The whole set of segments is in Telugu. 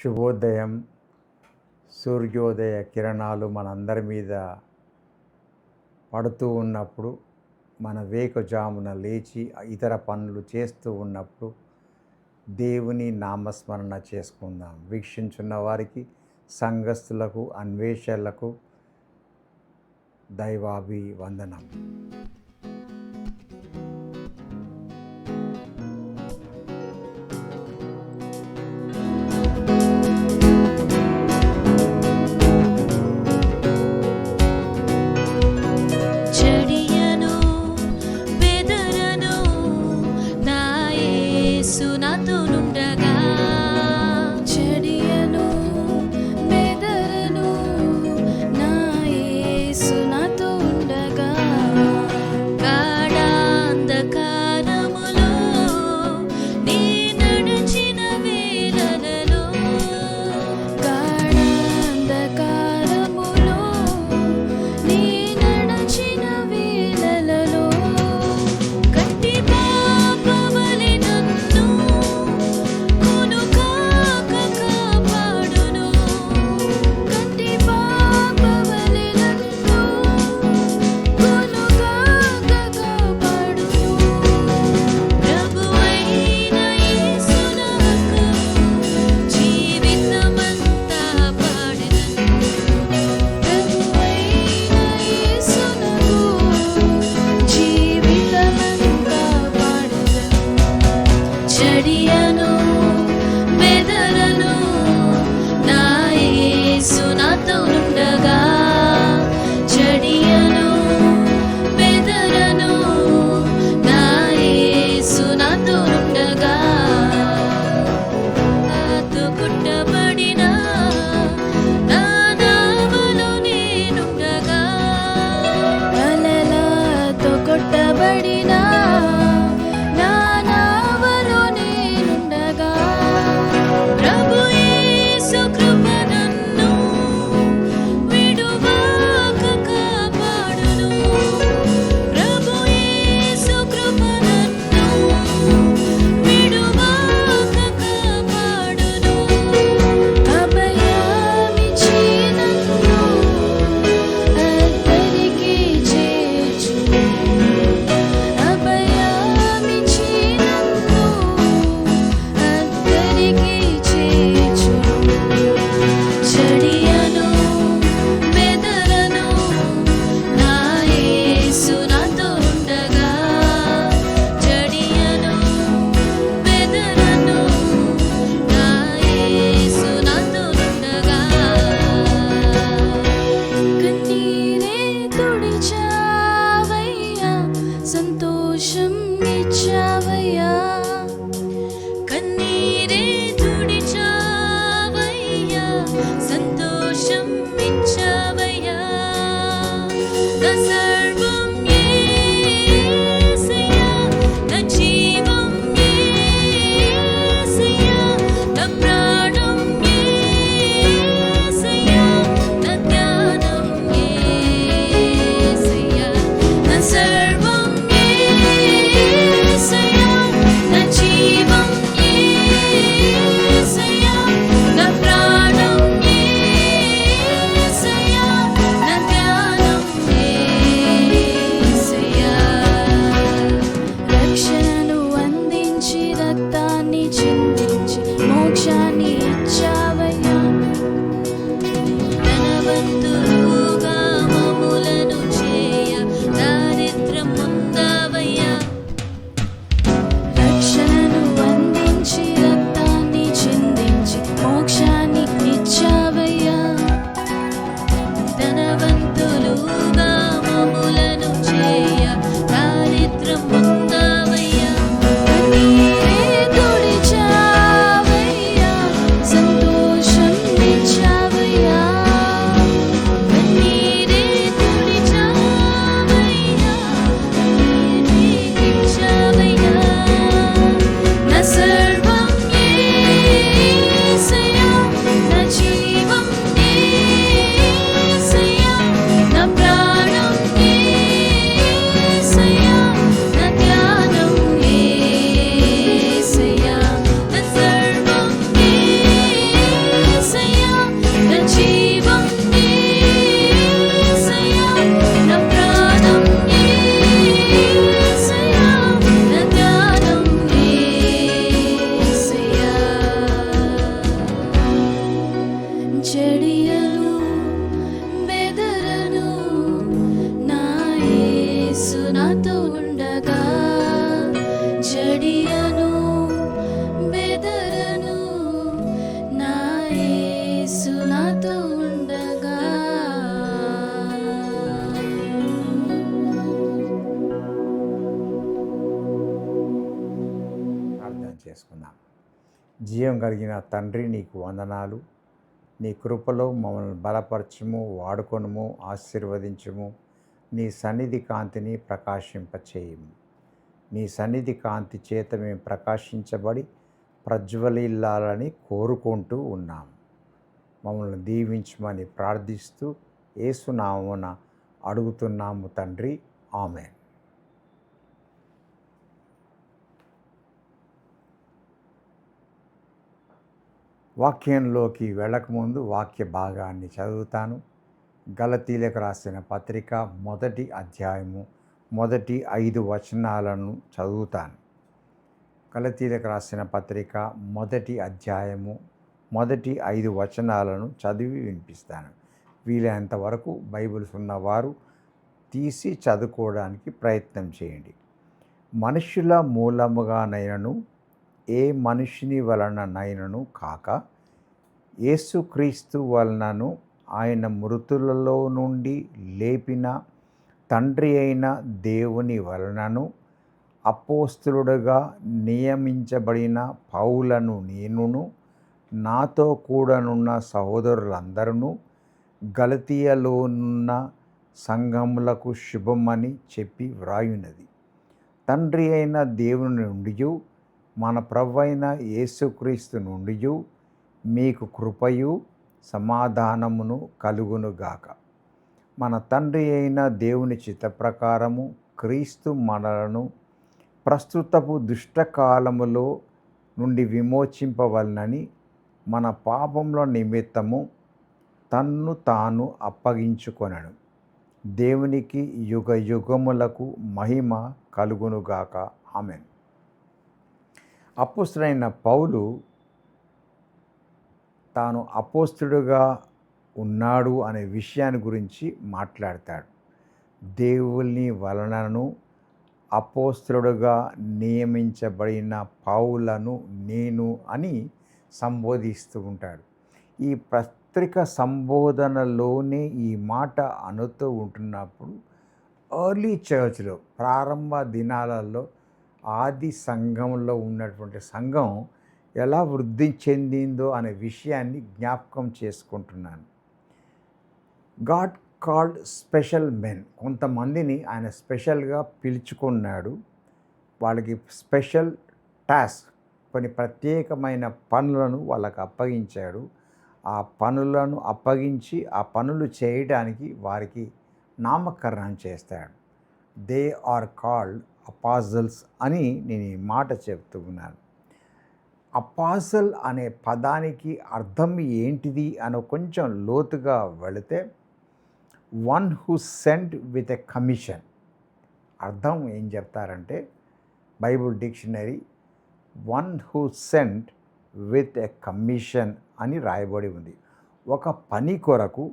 శుభోదయం. సూర్యోదయ కిరణాలు మనందరి మీద పడుతూ ఉన్నప్పుడు, మన వేకుజామున లేచి ఇతర పనులు చేస్తూ ఉన్నప్పుడు దేవుని నామస్మరణ చేసుకుందాం. వీక్షించున్న వారికి, సంఘస్థులకు, అన్వేషకులకు దైవాభివందనం. యేసు నాతో ఉండగా. ప్రార్థన చేసుకుందాం. జీవం కలిగిన తండ్రి, నీకు వందనాలు. నీ కృపలో మమ్మల్ని బలపరచుము, వాడుకొనుము, ఆశీర్వదించుము. నీ సన్నిధి కాంతిని ప్రకాశింపచేయము. నీ సన్నిధి కాంతి చేత మేము ప్రకాశించబడి ప్రజ్వలిల్లాలని కోరుకుంటూ ఉన్నాము. మమ్మల్ని దీవించమని ప్రార్థిస్తూ యేసునామమున అడుగుతున్నాము తండ్రి. ఆమేన్. వాక్యంలోకి వెళ్ళకముందు వాక్య భాగాన్ని చదువుతాను. గలతీలకు రాసిన పత్రిక 1వ అధ్యాయము మొదటి 5 వచనాలను చదువుతాను. గలతీలకు రాసిన పత్రిక 1వ అధ్యాయము మొదటి 5 వచనాలను చదివి వినిపిస్తాను. వీలైనంత వరకు బైబిల్స్ ఉన్నవారు తీసి చదువుకోవడానికి ప్రయత్నం చేయండి. మనుషుల మూలముగానైనను ఏ మనుషుని వలననైనను కాక యేసుక్రీస్తు వలనను ఆయన మృతులలో నుండి లేపిన తండ్రి అయిన దేవుని వలనను అపోస్తలుడుగా నియమించబడిన పౌలను నేనును నాతో కూడనున్న సహోదరులందరూ గలతీయలోనున్న సంఘములకు శుభమని చెప్పి వ్రాయున్నది. తండ్రి అయిన దేవుని నుండి మన ప్రభువైన యేసుక్రీస్తు నుండి మీకు కృపయు సమాధానమును కలుగునుగాక. మన తండ్రి అయిన దేవుని చిత్త ప్రకారము క్రీస్తు మనలను ప్రస్తుతపు దుష్టకాలములో నుండి విమోచింపవలనని మన పాపముల నిమిత్తము తన్ను తాను అప్పగించుకొనెను. దేవునికి యుగ యుగములకు మహిమ కలుగునుగాక. ఆమేన్. అపోస్తలుడైన పౌలు తాను అపోస్తలుడుగా ఉన్నాడు అనే విషయాన్ని గురించి మాట్లాడతాడు. దేవుని వలనను అపోస్తలుడుగా నియమించబడిన పౌలను నేను అని సంబోధిస్తూ ఉంటాడు. ఈ పత్రిక సంబోధనలోనే ఈ మాట అనుతూ ఉంటున్నప్పుడు ఎర్లీ చర్చ్లో ప్రారంభ దినాలలో ఆది సంఘంలో ఉన్నటువంటి సంఘం ఎలా వృద్ధి చెందిందో అనే విషయాన్ని జ్ఞాపకం చేసుకుంటున్నాను. God called special men. కొంతమందిని ఆయన స్పెషల్గా పిలుచుకున్నాడు. వాళ్ళకి స్పెషల్ టాస్క్, కొన్ని ప్రత్యేకమైన పనులను వాళ్ళకి అప్పగించాడు. ఆ పనులను అప్పగించి ఆ పనులు చేయడానికి వారికి నామకరణం చేస్తాడు. దే ఆర్ కాల్డ్ అపాజల్స్ అని నేను ఈ మాట చెప్తూ ఉన్నాను. అపాజల్ అనే పదానికి అర్థం ఏంటిది అని కొంచెం లోతుగా వెళితే, one who sent with a commission. అర్థం ఏం చెప్తారంటే Bible dictionary, one who sent with a commission అని రాయబడి ఉంది. ఒక పని కొరకు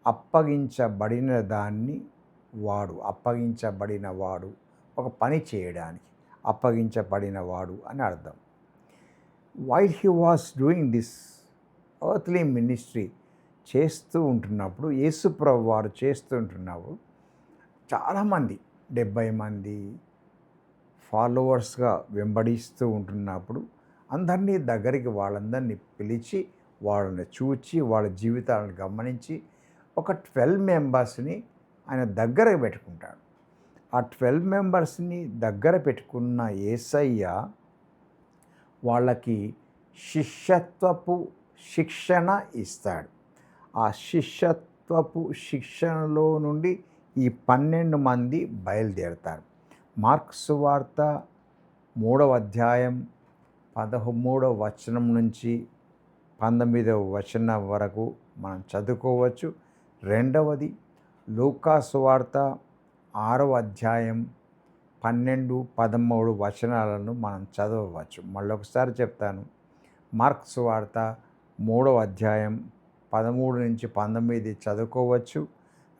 అప్పగించబడిన దాన్ని అప్పగించబడిన వాడు, ఒక పని చేయడానికి అప్పగించబడిన వాడు అని అర్థం. While he was doing this earthly ministry చేస్తూ ఉంటున్నప్పుడు, యేసుప్రభు వారు చేస్తూ ఉంటున్నప్పుడు చాలామంది 70 మంది ఫాలోవర్స్గా వెంబడిస్తూ ఉంటున్నప్పుడు అందరినీ దగ్గరికి వాళ్ళందరినీ పిలిచి వాళ్ళని చూచి వాళ్ళ జీవితాలను గమనించి ఒక 12 మెంబర్స్ని ఆయన దగ్గర పెట్టుకుంటాడు. ఆ 12 మెంబర్స్ని దగ్గర పెట్టుకున్న యేసయ్య వాళ్ళకి శిష్యత్వపు శిక్షణ ఇస్తాడు. ఆ శిష్యత్వపు శిక్షణలో నుండి ఈ 12 మంది బయలుదేరుతారు. మార్కు సువార్త 3వ అధ్యాయం 13వ వచనం నుంచి 19వ వచనం వరకు మనం చదువుకోవచ్చు. రెండవది లూకా సువార్త 6వ అధ్యాయం 12, 13 వచనాలను మనం చదవవచ్చు. మళ్ళొకసారి చెప్తాను. మార్కు సువార్త 3వ అధ్యాయం 13 నుంచి 19 చదువుకోవచ్చు.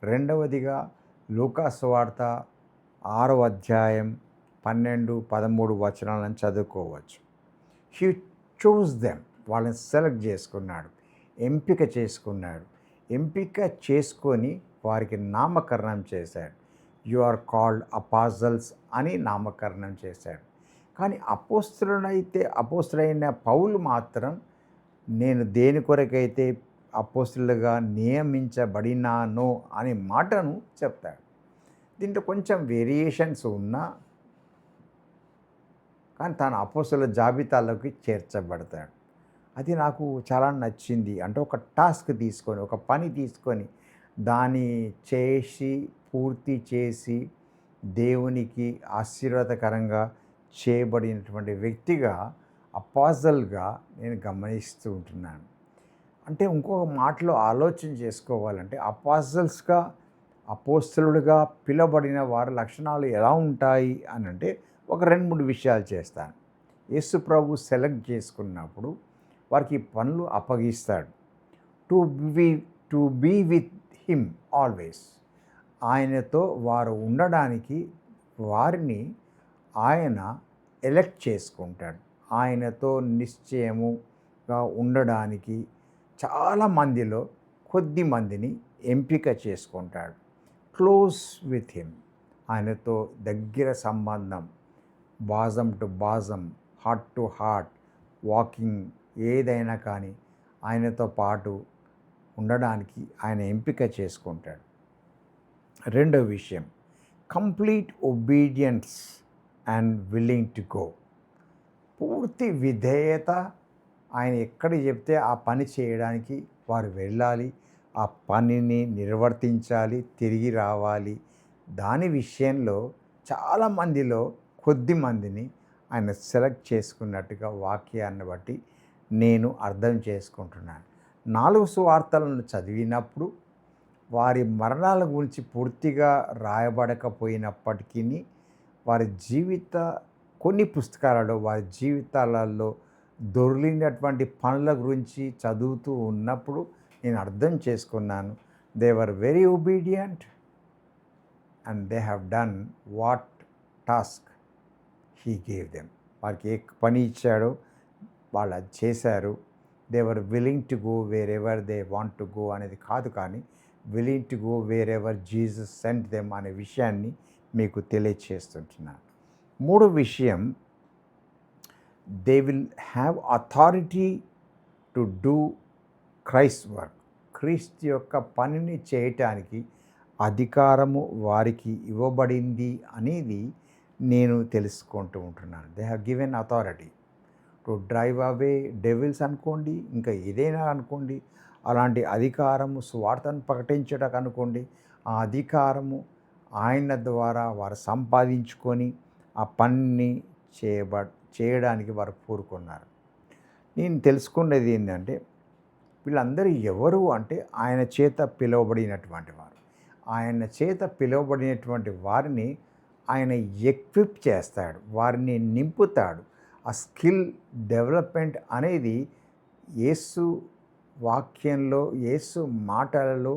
రెండవదిగా లూకా సువార్త 6వ అధ్యాయం 12, 13 వచనాలను చదువుకోవచ్చు. హీ చూస్ దెమ్, వాళ్ళని సెలెక్ట్ చేసుకున్నాడు. ఎంపిక చేసుకున్నాడు. ఎంపిక చేసుకొని వారికి నామకరణం చేశాడు. యు ఆర్ కాల్డ్ అపాజల్స్ అని నామకరణం చేశాడు. కానీ అపోస్తులైన పౌలు మాత్రం నేను దేని కొరకైతే అపోస్తులుగా నియమించబడినానో అనే మాటను చెప్తాడు. దీంట్లో కొంచెం వేరియేషన్స్ ఉన్నా కానీ తాను అపోస్తుల జాబితాలోకి చేర్చబడతాడు. అది నాకు చాలా నచ్చింది. అంటే ఒక టాస్క్ తీసుకొని, ఒక పని తీసుకొని దాన్ని చేసి పూర్తి చేసి దేవునికి ఆశీర్వాదకరంగా చేయబడినటువంటి వ్యక్తిగా అపాజల్గా నేను గమనిస్తూ ఉంటున్నాను. అంటే ఇంకొక మాటలో ఆలోచన చేసుకోవాలంటే అపాజల్స్గా అపోస్తలుడుగా పిలువబడిన వారి లక్షణాలు ఎలా ఉంటాయి అని అంటే ఒక 2-3 విషయాలు చేస్తాను. యేసు ప్రభు సెలెక్ట్ చేసుకున్నప్పుడు వారికి పనులు అప్పగిస్తాడు. To be with him always. ఆయనతో వారు ఉండడానికి వారిని ఆయన ఎలెక్ట్ చేసుకుంటాడు. ఆయనతో నిశ్చయముగా ఉండడానికి చాలా మందిలో కొద్ది మందిని ఎంపిక చేసుకుంటాడు. Close with him. ఆయనతో దగ్గర సంబంధం, bosom to bosom, heart to heart, walking ఏదైనా కానీ ఆయనతో పాటు ఉండడానికి ఆయన ఎంపిక చేసుకుంటాడు. రెండవ విషయం, complete obedience and willing to go. పూర్తి విధేయత. ఆయన ఎక్కడ చెప్తే ఆ పని చేయడానికి వారు వెళ్ళాలి, ఆ పనిని నిర్వర్తించాలి, తిరిగి రావాలి. దాని విషయంలో చాలామందిలో కొద్ది మందిని ఆయన సెలెక్ట్ చేసుకున్నట్టుగా వాక్యాన్ని బట్టి నేను అర్థం చేసుకుంటున్నాను. 4 సువార్తలను చదివినప్పుడు వారి మరణాల గురించి పూర్తిగా రాయబడకపోయినప్పటికీ వారి కొన్ని పుస్తకాలలో వారి జీవితాలలో దొర్లినటువంటి పనుల గురించి చదువుతూ ఉన్నప్పుడు నేను అర్థం చేసుకున్నాను. They were very obedient and they have done what task he gave them. వారికి ఏ పని ఇచ్చాడో వాళ్ళు అది చేశారు. They were willing to go where ever they want to go అనేది కాదు, కానీ willing to go where ever Jesus sent them అనే విషయాన్ని మీకు తెలియచేస్తుంటున్నాను. 3వ విషయం, they will have authority to do Christ work. క్రీస్తు యొక్క పనిని చేయటానికి అధికారము వారికి ఇవ్వబడింది అనేది నేను తెలుసుకుంటూ ఉంటున్నాను. They have given authority to drive away devils అనుకోండి, ఇంకా ఏదైనా అనుకోండి, అలాంటి అధికారము సువార్తను ప్రకటించడానికి అనుకోండి, ఆ అధికారము ఆయన ద్వారా వారు సంపాదించుకొని ఆ పనిని చేయడానికి వారు కోరుకున్నారు. నేను తెలుసుకున్నది ఏంటంటే వీళ్ళందరూ ఎవరు అంటే ఆయన చేత పిలువబడినటువంటి వారు. ఆయన చేత పిలువబడినటువంటి వారిని ఆయన ఎక్విప్ చేస్తాడు, వారిని నింపుతాడు. ఆ స్కిల్ డెవలప్మెంట్ అనేది యేసు వాక్యంలో, యేసు మాటలలో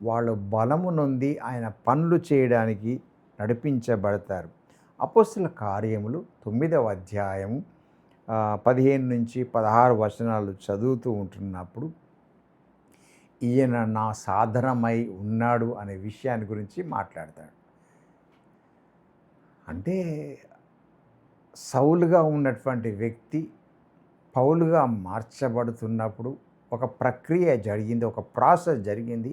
వాళ్ళు బలము నొంది ఆయన పనులు చేయడానికి నడిపించబడతారు. అపోస్తల కార్యములు 9వ అధ్యాయం 15 నుంచి 16 వచనాలు చదువుతూ ఉంటున్నప్పుడు ఈయన నా సాధనమై ఉన్నాడు అనే విషయాన్ని గురించి మాట్లాడతాడు. అంటే సౌలుగా ఉన్నటువంటి వ్యక్తి పౌలుగా మార్చబడుతున్నప్పుడు ఒక ప్రక్రియ జరిగింది, ఒక ప్రాసెస్ జరిగింది.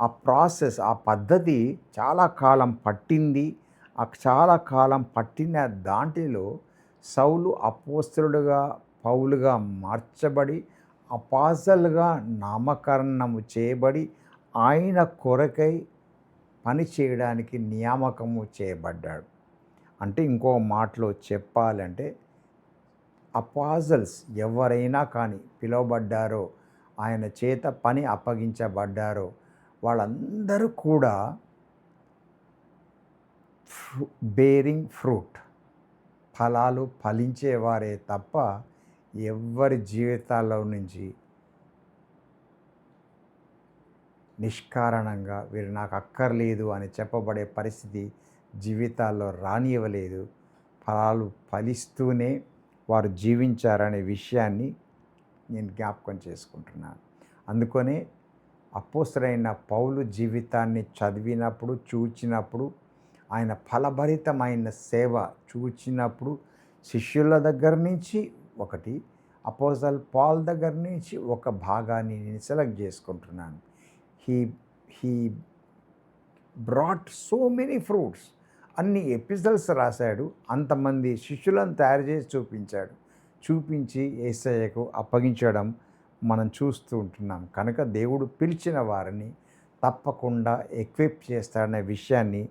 ఆ పద్ధతి చాలా కాలం పట్టింది. ఆ చాలా కాలం పట్టిన దాంట్లో సౌలు అపోస్తలుడుగా పౌలుగా మార్చబడి అపాజలుగా నామకరణము చేయబడి ఆయన కొరకై పని చేయడానికి నియామకము చేయబడ్డాడు. అంటే ఇంకో మాటలో చెప్పాలంటే అపాజల్స్ ఎవరైనా కానీ పిలువబడ్డారో, ఆయన చేత పని అప్పగించబడ్డారో వాళ్ళందరూ కూడా బేరింగ్ ఫ్రూట్, ఫలాలు ఫలించేవారే తప్ప ఎవరి జీవితాల్లో నుంచి నిష్కారణంగా వీరు నాకు అక్కర్లేదు అని చెప్పబడే పరిస్థితి జీవితాల్లో రానివ్వలేదు. ఫలాలు ఫలిస్తూనే వారు జీవించారనే విషయాన్ని నేను జ్ఞాపకం చేసుకుంటున్నాను. అందుకనే అపోస్తలుడైన పౌలు జీవితాన్ని చదివినప్పుడు, చూచినప్పుడు, ఆయన ఫలభరితమైన సేవ చూచినప్పుడు శిష్యుల దగ్గర నుంచి ఒకటి, అపోస్తల్ పాల్ దగ్గర నుంచి ఒక భాగాన్ని నేను సెలెక్ట్ చేసుకుంటున్నాను. He he brought so many fruits. అన్ని ఎపిసోడ్స్ రాశాడు, అంతమంది శిష్యులను తయారు చేసి చూపించాడు. చూపించి యేసయ్యకు అప్పగించడం మనం చూస్తూ ఉంటున్నాం. కనుక దేవుడు పిలిచిన వారిని తప్పకుండా ఎక్విప్ చేస్తాడనే విషయాన్ని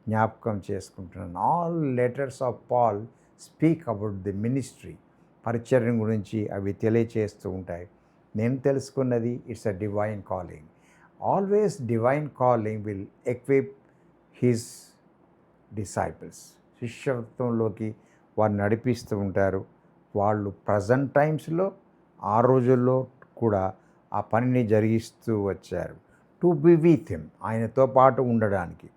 జ్ఞాపకం చేసుకుంటున్నాను. All letters of Paul speak about the ministry. పరిచర్య గురించి అవి తెలియచేస్తూ ఉంటాయి. నేను తెలుసుకున్నది it's a divine calling. Always divine calling will equip his disciples. శిష్యత్వంలోకి వారు నడిపిస్తూ ఉంటారు. వాళ్ళు ప్రజెంట్ టైమ్స్లో ఆ రోజుల్లో కూడా ఆ పనిని జరిగిస్తూ వచ్చారు. టు బి విత్ హిమ్, ఆయనతో పాటు ఉండడానికి.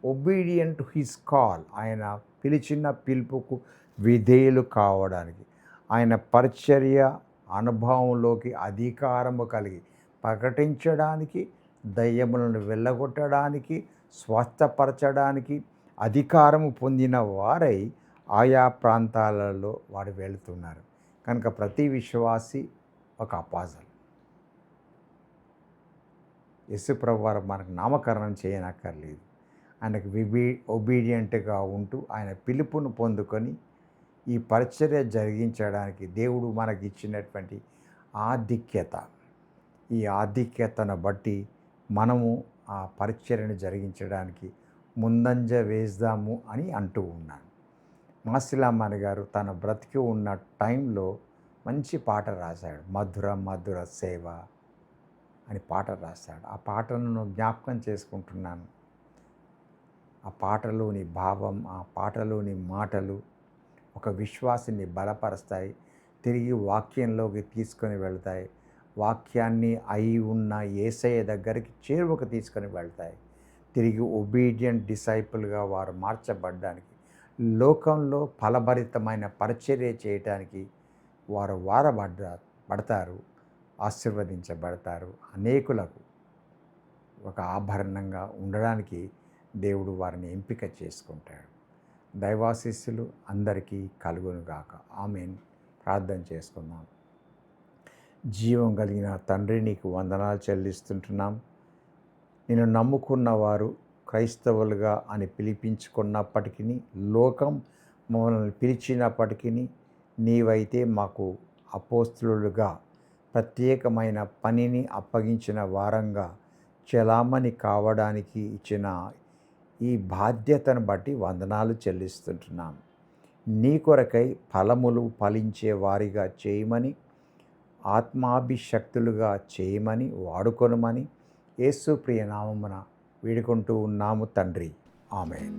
ఒబీడియంట్ టు హిస్ కాల్, ఆయన పిలిచిన పిలుపుకు విధేయులు కావడానికి. ఆయన పరిచర్య అనుభవంలోకి అధికారము కలిగి ప్రకటించడానికి, దయ్యములను వెళ్ళగొట్టడానికి, స్వస్థపరచడానికి అధికారము పొందిన వారై ఆయా ప్రాంతాలలో వారు వెళుతున్నారు. కనుక ప్రతి విశ్వాసి ఒక అపోస్తలు. యేసుప్రభు వారు మనకు నామకరణం చేయనక్కర్లేదు. ఆయనకు ఒబీడియంట్గా ఉంటూ ఆయన పిలుపును పొందుకొని ఈ పరిచర్య జరిగించడానికి దేవుడు మనకి ఇచ్చినటువంటి ఆధిక్యత, ఈ ఆధిక్యతను బట్టి మనము ఆ పరిచర్యను జరిగించడానికి ముందంజ వేద్దాము అని అంటూ ఉన్నాను. మాసిలామణి గారు తన బ్రతికి ఉన్న టైంలో మంచి పాట రాశాడు. మధుర మధుర సేవ అని పాట రాశాడు. ఆ పాటను జ్ఞాపకం చేసుకుంటున్నాను. ఆ పాటలోని భావం, ఆ పాటలోని మాటలు ఒక విశ్వాసిని బలపరుస్తాయి, తిరిగి వాక్యంలోకి తీసుకొని వెళ్తాయి, వాక్యాన్ని అయి ఉన్న యేసయ్య దగ్గరికి చేరువకు తీసుకొని వెళ్తాయి. తిరిగి ఒబీడియంట్ డిసైపుల్గా వారు మార్చబడ్డానికి, లోకంలో ఫలభరితమైన పరిచర్య చేయటానికి వారు పడతారు, ఆశీర్వదించబడతారు. అనేకులకు ఒక ఆభరణంగా ఉండడానికి దేవుడు వారిని ఎంపిక చేసుకుంటాడు. దైవాశీస్సులు అందరికీ కలుగునుగాక. ఆమేన్. ప్రార్థన చేసుకుందాం. జీవం కలిగిన తండ్రి, నీకు వందనాలు చెల్లిస్తుంటున్నాం. నేను నమ్ముకున్న వారు క్రైస్తవులుగా అని పిలిపించుకున్నప్పటికీ, లోకం మమ్మల్ని పిలిచినప్పటికీ, నీవైతే మాకు అపోస్తలులుగా ప్రత్యేకమైన పనిని అప్పగించిన వారంగా చెలామణి కావడానికి ఇచ్చిన ఈ బాధ్యతను బట్టి వందనాలు చెల్లిస్తుంటున్నాం. నీ కొరకై ఫలములు ఫలించే వారిగా చేయమని, ఆత్మాభిషక్తులుగా చేయమని, వాడుకొనమని యేసు ప్రియ నామమున వేడుకుంటూ ఉన్నాము తండ్రి. ఆమేన్.